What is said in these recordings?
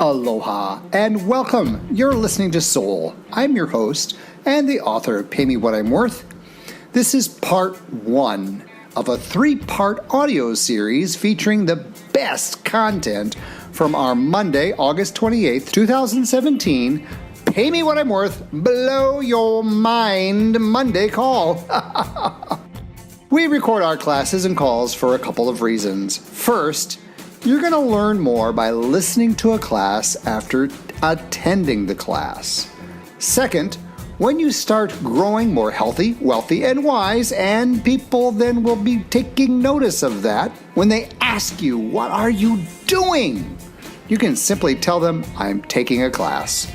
Aloha and welcome. You're listening to Soul. I'm your host and the author of Pay Me What I'm Worth. This is part one of a 3-part audio series featuring the best content from our Monday, August 28th, 2017, Pay Me What I'm Worth, Blow Your Mind Monday call. We record our classes and calls for a couple of reasons. First, you're going to learn more by listening to a class after attending the class. Second, when you start growing more healthy, wealthy, and wise, and people then will be taking notice of that, when they ask you, what are you doing? You can simply tell them, I'm taking a class.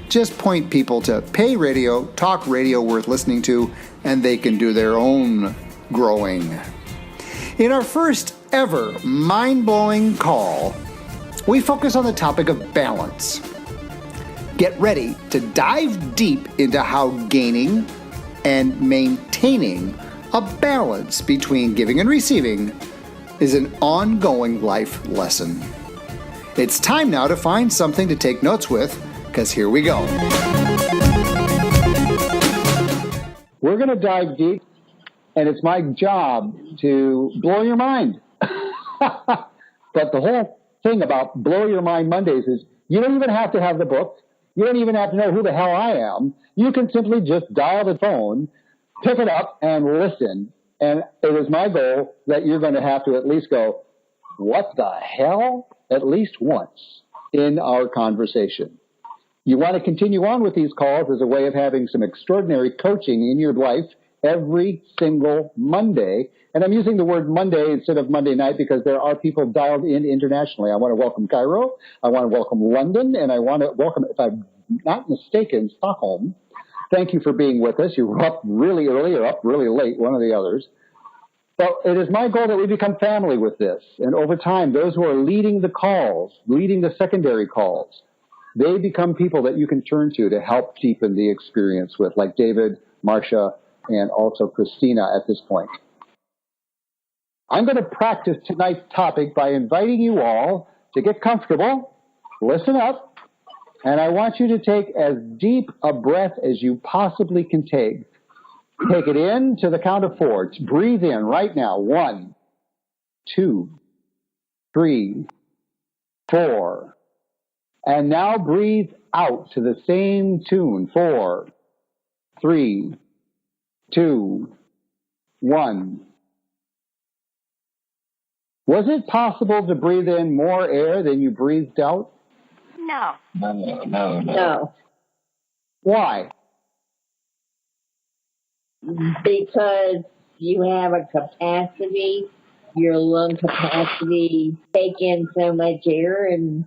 Just point people to pay radio, talk radio worth listening to, and they can do their own growing. In our first ever mind-blowing call, we focus on the topic of balance. Get ready to dive deep into how gaining and maintaining a balance between giving and receiving is an ongoing life lesson. It's time now to find something to take notes with, because here we go. We're going to dive deep, and it's my job to blow your mind. But the whole thing about Blow Your Mind Mondays is you don't even have to have the book. You don't even have to know who the hell I am. You can simply just dial the phone, pick it up, and listen. And it is my goal that you're going to have to at least go, what the hell? At least once in our conversation. You want to continue on with these calls as a way of having some extraordinary coaching in your life every single Monday. And I'm using the word Monday instead of Monday night because there are people dialed in internationally. I want to welcome Cairo. I want to welcome London. And I want to welcome, if I'm not mistaken, Stockholm. Thank you for being with us. You were up really early or up really late, one of the others. But it is my goal that we become family with this. And over time, those who are leading the calls, leading the secondary calls, they become people that you can turn to help deepen the experience with, like David, Marcia, and also Christina at this point. I'm going to practice tonight's topic by inviting you all to get comfortable, listen up, and I want you to take as deep a breath as you possibly can take. Take it in to the count of 4. Breathe in right now. 1, 2, 3, 4. And now breathe out to the same tune. 4, 3, 2, 1. Was it possible to breathe in more air than you breathed out? No. No. Why? Because you have a capacity, your lung capacity, take in so much air, and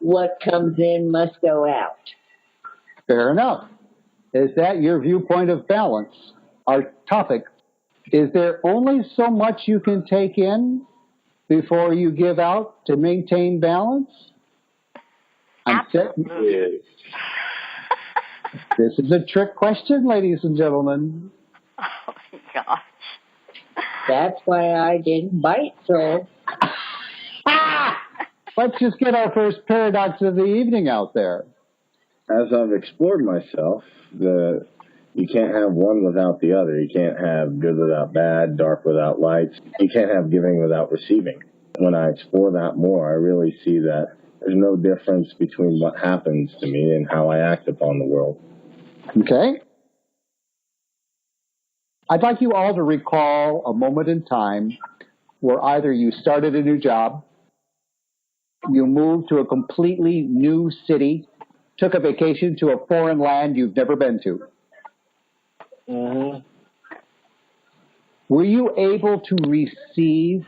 what comes in must go out. Fair enough. Is that your viewpoint of balance? Our topic, is there only so much you can take in before you give out to maintain balance? Absolutely. This is a trick question, ladies and gentlemen. Oh, my gosh. That's why I didn't bite, so. Let's just get our first paradox of the evening out there. As I've explored myself, you can't have one without the other. You can't have good without bad, dark without light. You can't have giving without receiving. When I explore that more, I really see that there's no difference between what happens to me and how I act upon the world. Okay? I'd like you all to recall a moment in time where either you started a new job, you moved to a completely new city, took a vacation to a foreign land you've never been to. Mm-hmm. Were you able to receive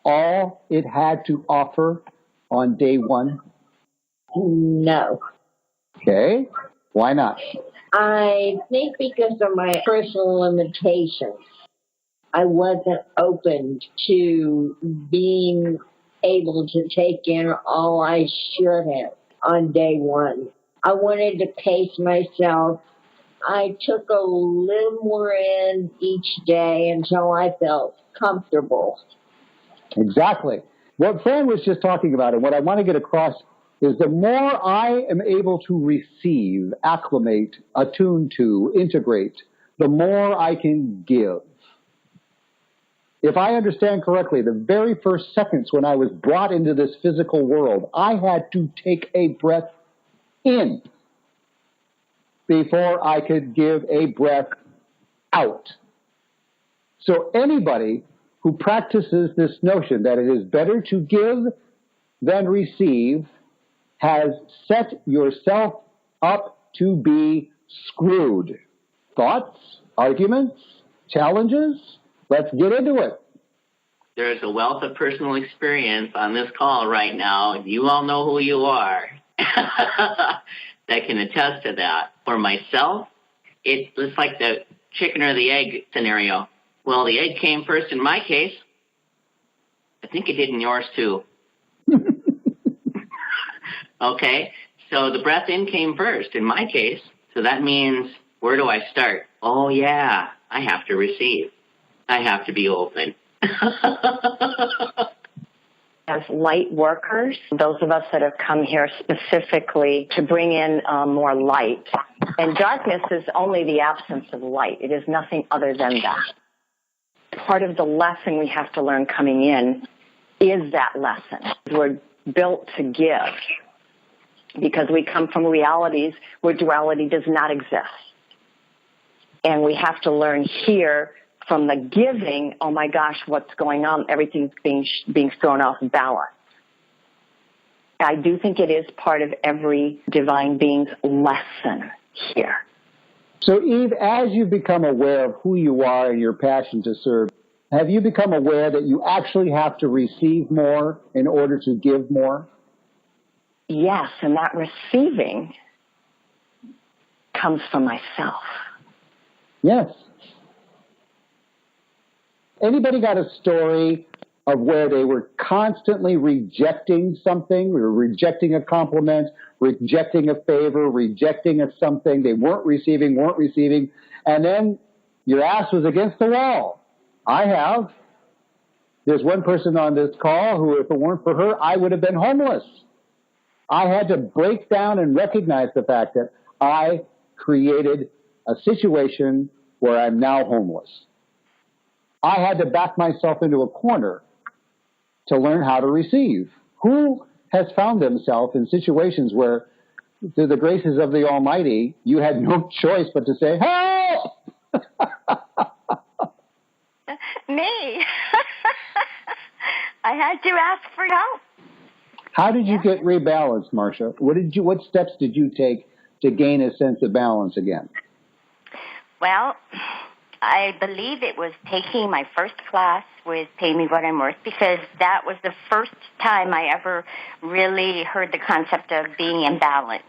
all it had to offer on day one? No. Okay. Why not? I think because of my personal limitations, I wasn't open to being able to take in all I should have on day one. I wanted to pace myself. I took a little more in each day until I felt comfortable. Exactly. What Fran was just talking about, and what I want to get across is the more I am able to receive, acclimate, attune to, integrate, the more I can give. If I understand correctly, the very first seconds when I was brought into this physical world, I had to take a breath in before I could give a breath out. So anybody who practices this notion that it is better to give than receive has set yourself up to be screwed. Thoughts? Arguments? Challenges? Let's get into it. There's a wealth of personal experience on this call right now. You all know who you are that can attest to that. For myself, it's like the chicken or the egg scenario. Well, the egg came first in my case. I think it did in yours too. Okay, so the breath in came first in my case. So that means, where do I start? Oh, yeah, I have to receive. I have to be open. As light workers, those of us that have come here specifically to bring in more light, and darkness is only the absence of light. It is nothing other than that. Part of the lesson we have to learn coming in is that lesson. We're built to give because we come from realities where duality does not exist. And we have to learn here from the giving, oh my gosh, what's going on? Everything's being thrown off balance. I do think it is part of every divine being's lesson here. So Eve, as you become aware of who you are and your passion to serve, have you become aware that you actually have to receive more in order to give more? Yes, and that receiving comes from myself. Yes. Anybody got a story of where they were constantly rejecting something, or rejecting a compliment, rejecting a favor, rejecting a something, they weren't receiving, and then your ass was against the wall? I have. There's one person on this call who, if it weren't for her, I would have been homeless. I had to break down and recognize the fact that I created a situation where I'm now homeless. I had to back myself into a corner to learn how to receive. Who has found themselves in situations where, through the graces of the Almighty, you had no choice but to say, help! Me. I had to ask for help. How did you get rebalanced, Marcia? What steps did you take to gain a sense of balance again? Well, I believe it was taking my first class with Pay Me What I'm Worth, because that was the first time I ever really heard the concept of being in balance.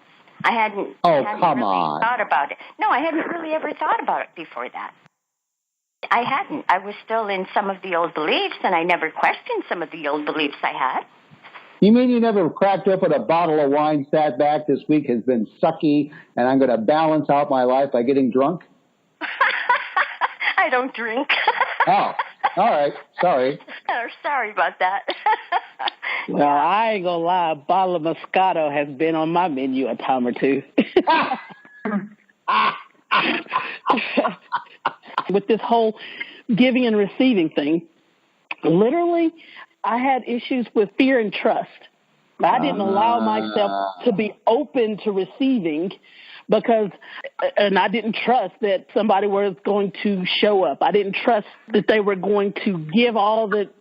I hadn't thought about it. No, I hadn't really ever thought about it before that. I hadn't. I was still in some of the old beliefs, and I never questioned some of the old beliefs I had. You mean you never cracked open a bottle of wine, sat back, this week has been sucky, and I'm going to balance out my life by getting drunk? I don't drink. Oh, all right. Sorry. Sorry about that. Well, I ain't going to lie. A bottle of Moscato has been on my menu a time or two. With this whole giving and receiving thing, literally, I had issues with fear and trust. I didn't allow myself to be open to receiving because, and I didn't trust that somebody was going to show up. I didn't trust that they were going to give all that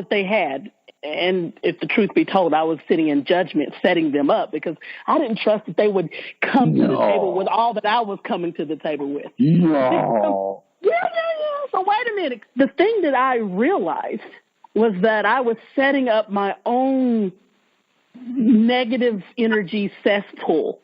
they had. And if the truth be told, I was sitting in judgment, setting them up because I didn't trust that they would come to the table with all that I was coming to the table with. No. Yeah. So wait a minute. The thing that I realized was that I was setting up my own negative energy cesspool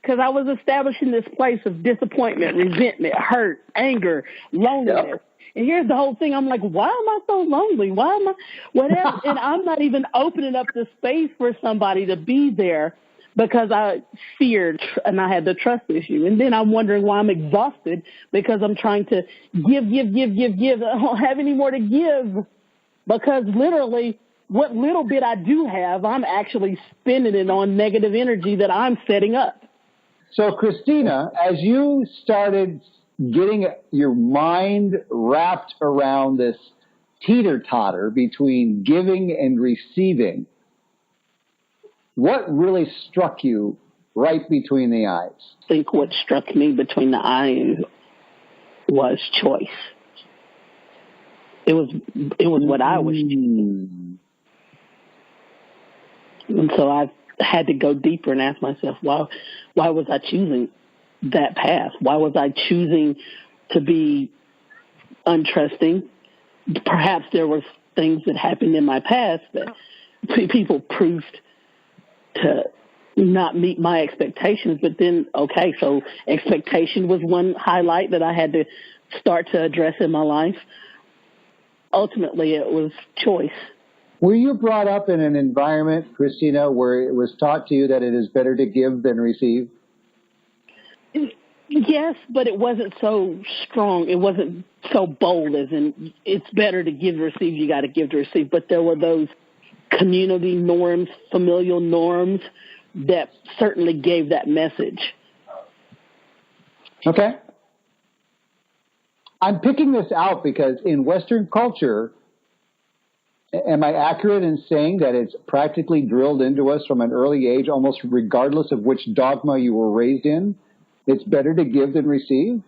because I was establishing this place of disappointment, resentment, hurt, anger, loneliness. Yep. And here's the whole thing. I'm like, why am I so lonely? Why am I whatever? And I'm not even opening up the space for somebody to be there because I feared and I had the trust issue. And then I'm wondering why I'm exhausted because I'm trying to give. I don't have any more to give because literally what little bit I do have, I'm actually spending it on negative energy that I'm setting up. So, Christina, as you started getting your mind wrapped around this teeter-totter between giving and receiving, what really struck you right between the eyes? I think what struck me between the eyes was choice. It was what I was choosing. And so I had to go deeper and ask myself, why was I choosing that path? Why was I choosing to be untrusting? Perhaps there were things that happened in my past that people proved to not meet my expectations, but then, okay, so expectation was one highlight that I had to start to address in my life. Ultimately, it was choice. Were you brought up in an environment, Christina, where it was taught to you that it is better to give than receive? Yes, but it wasn't so strong. It wasn't so bold as in it's better to give to receive, you got to give to receive. But there were those community norms, familial norms that certainly gave that message. Okay. I'm picking this out because in Western culture, am I accurate in saying that it's practically drilled into us from an early age, almost regardless of which dogma you were raised in? It's better to give than receive?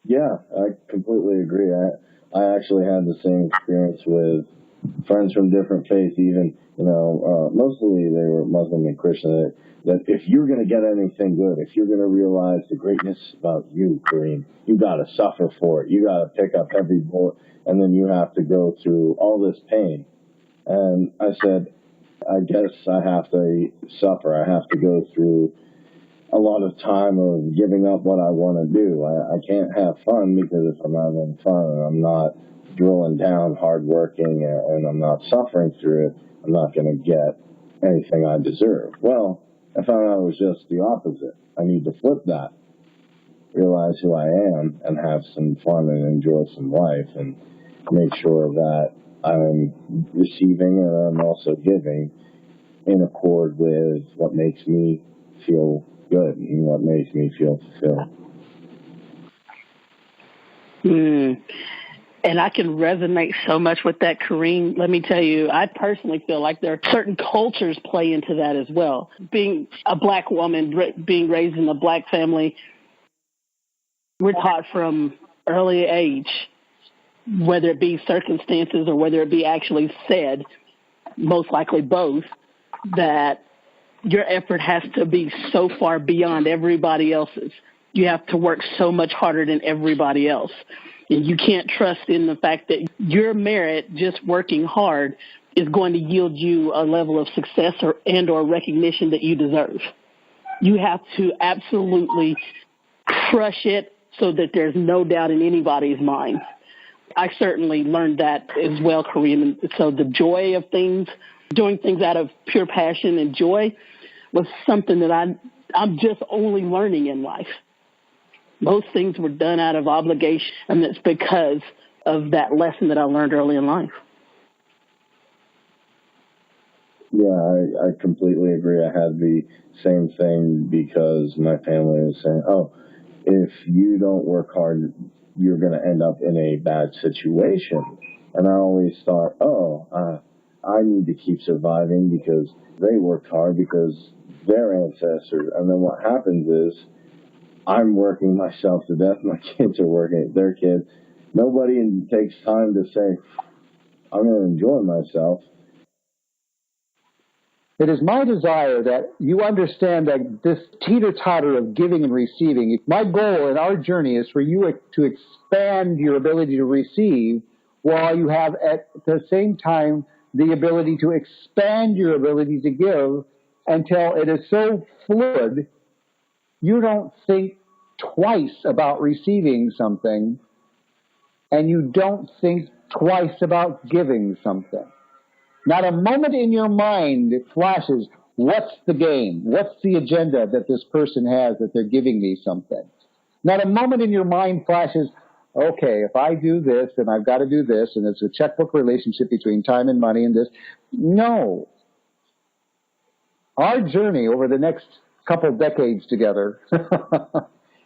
Yeah, I completely agree. I actually had the same experience with friends from different faiths, even, mostly they were Muslim and Christian, that if you're going to get anything good, if you're going to realize the greatness about you, Kareem, you got to suffer for it. You got to pick up every bullet, and then you have to go through all this pain. And I said, I guess I have to suffer. I have to go through a lot of time of giving up what I want to do. I can't have fun, because if I'm not having fun and I'm not drilling down, hard working, and I'm not suffering through it, I'm not going to get anything I deserve. Well, I found out it was just the opposite. I need to flip that, realize who I am, and have some fun and enjoy some life, and make sure that I'm receiving and I'm also giving in accord with what makes me feel good and what makes me feel fulfilled. And I can resonate so much with that, Kareem. Let me tell you, I personally feel like there are certain cultures play into that as well. Being a black woman, being raised in a black family, we're taught from early age, whether it be circumstances or whether it be actually said, most likely both, that your effort has to be so far beyond everybody else's. You have to work so much harder than everybody else. And you can't trust in the fact that your merit, just working hard, is going to yield you a level of success or recognition that you deserve. You have to absolutely crush it so that there's no doubt in anybody's mind. I certainly learned that as well, Kareem. So the joy of things, doing things out of pure passion and joy, was something that I'm just only learning in life. Most things were done out of obligation, and it's because of that lesson that I learned early in life. Yeah, I completely agree. I had the same thing because my family was saying, if you don't work hard, you're going to end up in a bad situation. And I always thought, I need to keep surviving because they worked hard, because their ancestors. And then what happens is I'm working myself to death. My kids are working, their kids. Nobody takes time to say, I'm going to enjoy myself. It is my desire that you understand that this teeter-totter of giving and receiving, my goal in our journey is for you to expand your ability to receive while you have at the same time the ability to expand your ability to give until it is so fluid you don't think twice about receiving something, and you don't think twice about giving something. Not a moment in your mind flashes, what's the game? What's the agenda that this person has that they're giving me something? Not a moment in your mind flashes, okay, if I do this, then I've got to do this, and it's a checkbook relationship between time and money and this. No. Our journey over the next couple decades together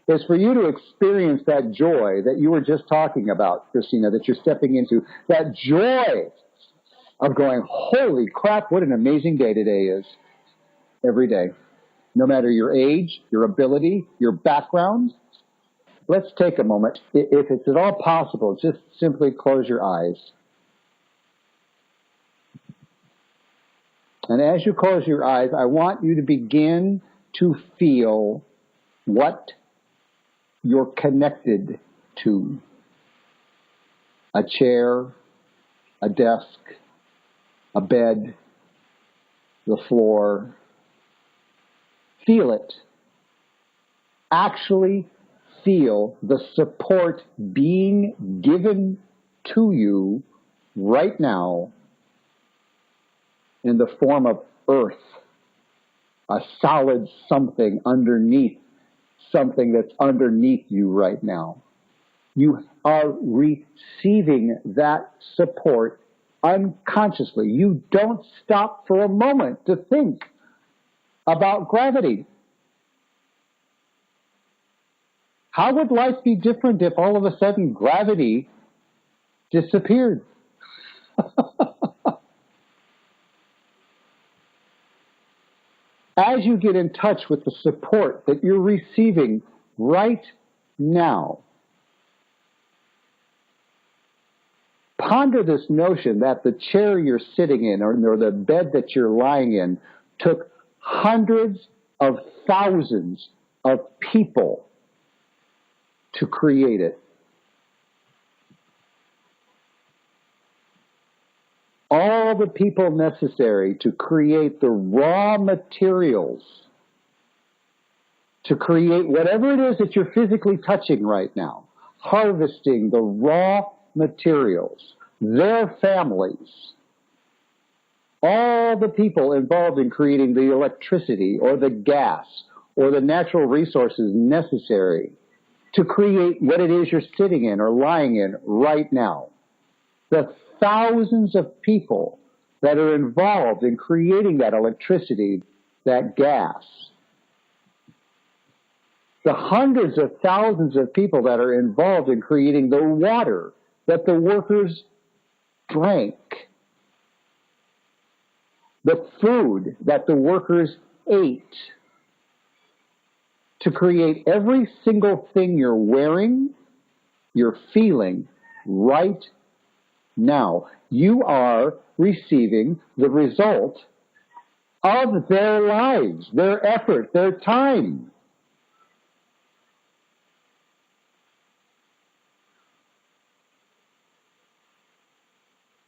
is for you to experience that joy that you were just talking about, Christina, that you're stepping into. That joy of going, holy crap, what an amazing day today is. Every day. No matter your age, your ability, your background. Let's take a moment. If it's at all possible, just simply close your eyes. And as you close your eyes, I want you to begin to feel what you're connected to. A chair, a desk, a bed, the floor. Feel it. Actually feel the support being given to you right now in the form of earth, a solid something underneath something that's underneath you right now. You are receiving that support unconsciously. You don't stop for a moment to think about gravity. How would life be different if all of a sudden gravity disappeared? As you get in touch with the support that you're receiving right now, ponder this notion that the chair you're sitting in or the bed that you're lying in took hundreds of thousands of people to create it. All the people necessary to create the raw materials, to create whatever it is that you're physically touching right now, harvesting the raw materials, their families, all the people involved in creating the electricity or the gas or the natural resources necessary to create what it is you're sitting in or lying in right now. The thousands of people that are involved in creating that electricity, that gas. The hundreds of thousands of people that are involved in creating the water that the workers drank. The food that the workers ate. To create every single thing you're wearing, you're feeling right now. You are receiving the result of their lives, their effort, their time.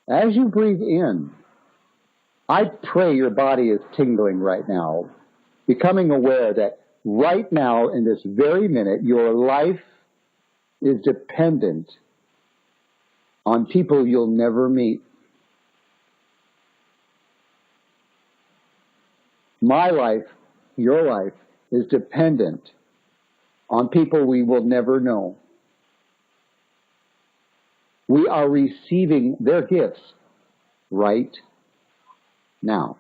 As you breathe in, I pray your body is tingling right now, becoming aware that right now, in this very minute, your life is dependent on people you'll never meet. My life, your life, is dependent on people we will never know. We are receiving their gifts right now.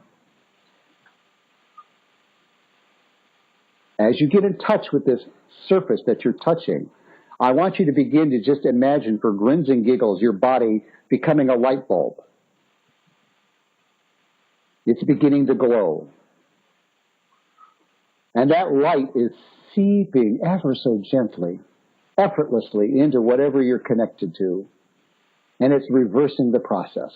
As you get in touch with this surface that you're touching, I want you to begin to just imagine for grins and giggles your body becoming a light bulb. It's beginning to glow. And that light is seeping ever so gently, effortlessly into whatever you're connected to. And it's reversing the process.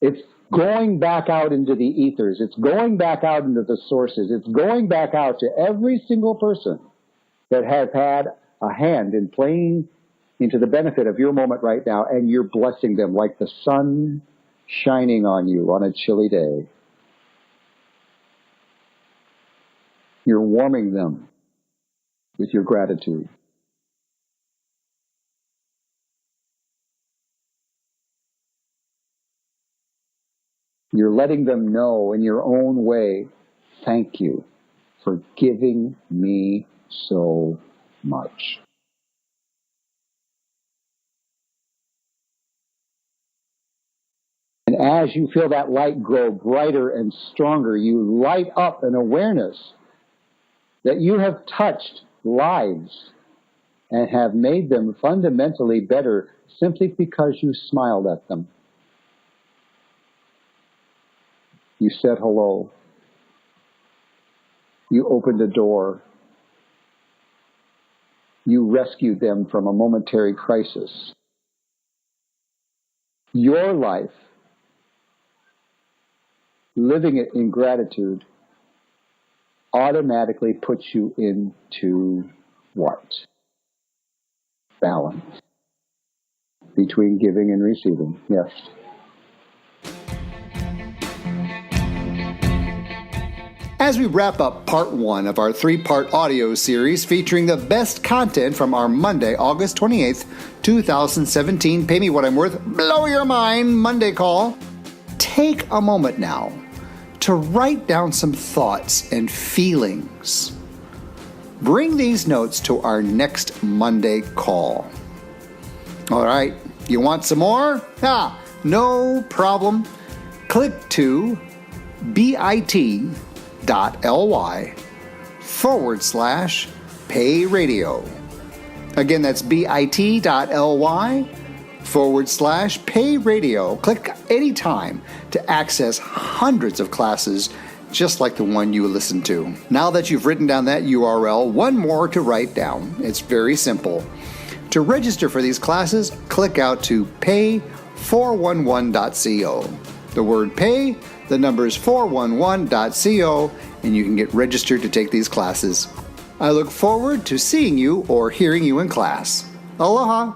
It's going back out into the ethers. It's going back out into the sources. It's going back out to every single person that has had a hand in playing into the benefit of your moment right now, and you're blessing them like the sun shining on you on a chilly day. You're warming them with your gratitude. You're letting them know in your own way, thank you for giving me so much. And as you feel that light grow brighter and stronger, you light up an awareness that you have touched lives and have made them fundamentally better simply because you smiled at them. You said hello. You opened a door. You rescued them from a momentary crisis. Your life, living it in gratitude, automatically puts you into what? Balance between giving and receiving. Yes. As we wrap up part 1 of our 3-part audio series featuring the best content from our Monday, August 28th, 2017 Pay Me What I'm Worth, Blow Your Mind Monday call, take a moment now to write down some thoughts and feelings. Bring these notes to our next Monday call. All right, you want some more? No problem. Click to bit.ly/pay radio. Again, that's bit.ly/pay radio. Click anytime to access hundreds of classes just like the one you listened to. Now that you've written down that URL, one more to write down. It's very simple. To register for these classes, click out to pay411.co. The word pay, the number is 411.co, and you can get registered to take these classes. I look forward to seeing you or hearing you in class. Aloha!